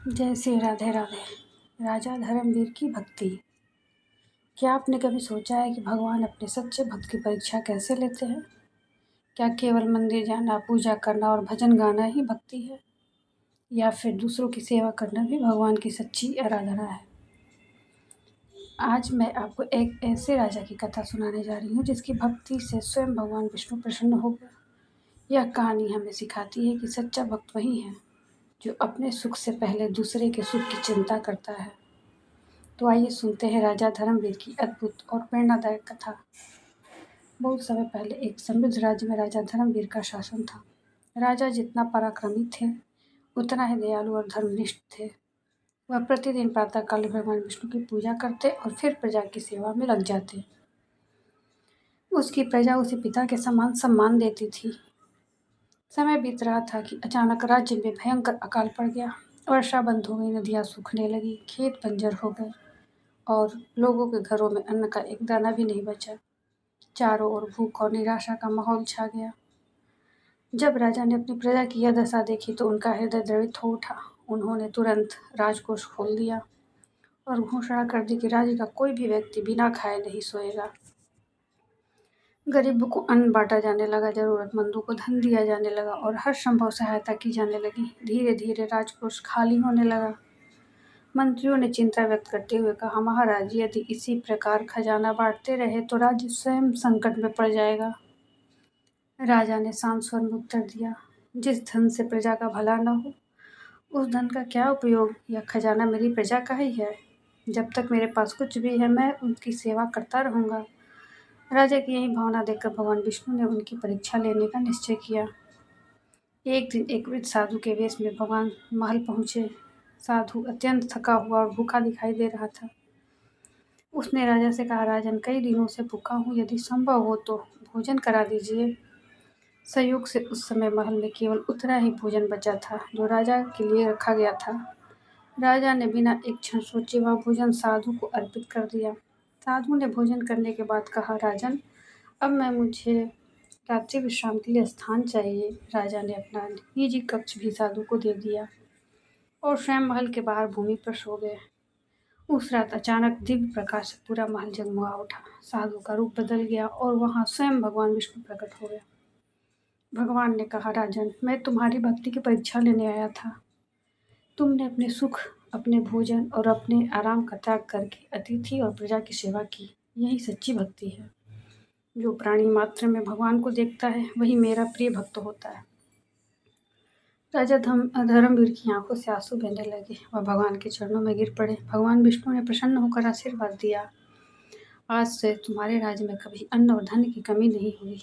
जय श्री राधे राधे। राजा धर्मवीर की भक्ति। क्या आपने कभी सोचा है कि भगवान अपने सच्चे भक्त की परीक्षा कैसे लेते हैं? क्या केवल मंदिर जाना, पूजा करना और भजन गाना ही भक्ति है, या फिर दूसरों की सेवा करना भी भगवान की सच्ची आराधना है? आज मैं आपको एक ऐसे राजा की कथा सुनाने जा रही हूँ जिसकी भक्ति से स्वयं भगवान विष्णु प्रसन्न हो गए। यह कहानी हमें सिखाती है कि सच्चा भक्त वही है जो अपने सुख से पहले दूसरे के सुख की चिंता करता है। तो आइए सुनते हैं राजा धर्मवीर की अद्भुत और प्रेरणादायक कथा। बहुत समय पहले एक समृद्ध राज्य में राजा धर्मवीर का शासन था। राजा जितना पराक्रमी थे, उतना ही दयालु और धर्मनिष्ठ थे। वह प्रतिदिन प्रातःकाल भगवान विष्णु की पूजा करते और फिर प्रजा की सेवा में लग जाते। उसकी प्रजा उसे पिता के समान सम्मान देती थी। समय बीत रहा था कि अचानक राज्य में भयंकर अकाल पड़ गया। वर्षा बंद हो गई, नदियां सूखने लगी, खेत बंजर हो गए और लोगों के घरों में अन्न का एक दाना भी नहीं बचा। चारों ओर भूख और निराशा का माहौल छा गया। जब राजा ने अपनी प्रजा की यह दशा देखी तो उनका हृदय द्रवित हो उठा। उन्होंने तुरंत राजकोष खोल दिया और घोषणा कर दी कि राज्य का कोई भी व्यक्ति बिना खाए नहीं सोएगा। गरीबों को अन्न बांटा जाने लगा, जरूरतमंदों को धन दिया जाने लगा और हर संभव सहायता की जाने लगी। धीरे धीरे राजकोष खाली होने लगा। मंत्रियों ने चिंता व्यक्त करते हुए कहा, महाराज, यदि इसी प्रकार खजाना बांटते रहे तो राज्य स्वयं संकट में पड़ जाएगा। राजा ने शांत स्वर में उत्तर दिया, जिस धन से प्रजा का भला न हो उस धन का क्या उपयोग? यह खजाना मेरी प्रजा का ही है। जब तक मेरे पास कुछ भी है मैं उनकी सेवा करता रहूंगा। राजा की यही भावना देखकर भगवान विष्णु ने उनकी परीक्षा लेने का निश्चय किया। एक दिन एक वृद्ध साधु के वेश में भगवान महल पहुंचे। साधु अत्यंत थका हुआ और भूखा दिखाई दे रहा था। उसने राजा से कहा, राजन, कई दिनों से भूखा हूँ, यदि संभव हो तो भोजन करा दीजिए। संयोग से उस समय महल में केवल उतना ही भोजन बचा था जो राजा के लिए रखा गया था। राजा ने बिना एक क्षण सोचे वह भोजन साधु को अर्पित कर दिया। साधु ने भोजन करने के बाद कहा, राजन, अब मुझे रात्रि विश्राम के लिए स्थान चाहिए। राजा ने अपना निजी कक्ष भी साधु को दे दिया और स्वयं महल के बाहर भूमि पर सो गए। उस रात अचानक दिव्य प्रकाश से पूरा महल जगमगा उठा। साधु का रूप बदल गया और वहां स्वयं भगवान विष्णु प्रकट हो गए। भगवान ने कहा, राजन, मैं तुम्हारी भक्ति की परीक्षा लेने आया था। तुमने अपने सुख, अपने भोजन और अपने आराम का त्याग करके अतिथि और प्रजा की सेवा की। यही सच्ची भक्ति है। जो प्राणी मात्र में भगवान को देखता है वही मेरा प्रिय भक्त होता है। राजा धर्मवीर की आंखों से आंसू बहने लगे। वह भगवान के चरणों में गिर पड़े। भगवान विष्णु ने प्रसन्न होकर आशीर्वाद दिया, आज से तुम्हारे राज्य में कभी अन्न और धन की कमी नहीं हुई।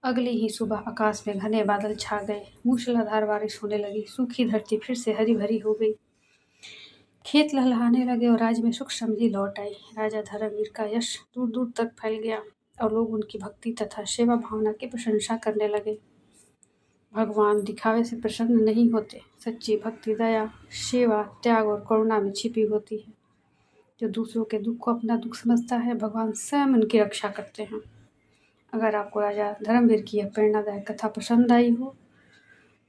अगली ही सुबह आकाश में घने बादल छा गए। मूसलाधार बारिश होने लगी। सूखी धरती फिर से हरी भरी हो गई। खेत लहलहाने लगे और राज्य में सुख समृद्धि लौट आई। राजा धर्मवीर का यश दूर दूर तक फैल गया और लोग उनकी भक्ति तथा सेवा भावना की प्रशंसा करने लगे। भगवान दिखावे से प्रसन्न नहीं होते। सच्ची भक्ति दया, सेवा, त्याग और करुणा में छिपी होती है। जो दूसरों के दुख को अपना दुख समझता है, भगवान स्वयं उनकी रक्षा करते हैं। अगर आपको राजा धर्मवीर की यह प्रेरणादायक कथा पसंद आई हो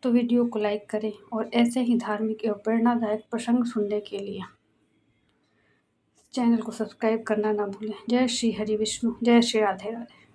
तो वीडियो को लाइक करें और ऐसे ही धार्मिक एवं प्रेरणादायक प्रसंग सुनने के लिए चैनल को सब्सक्राइब करना ना भूलें। जय श्री हरि विष्णु। जय श्री राधे राधे।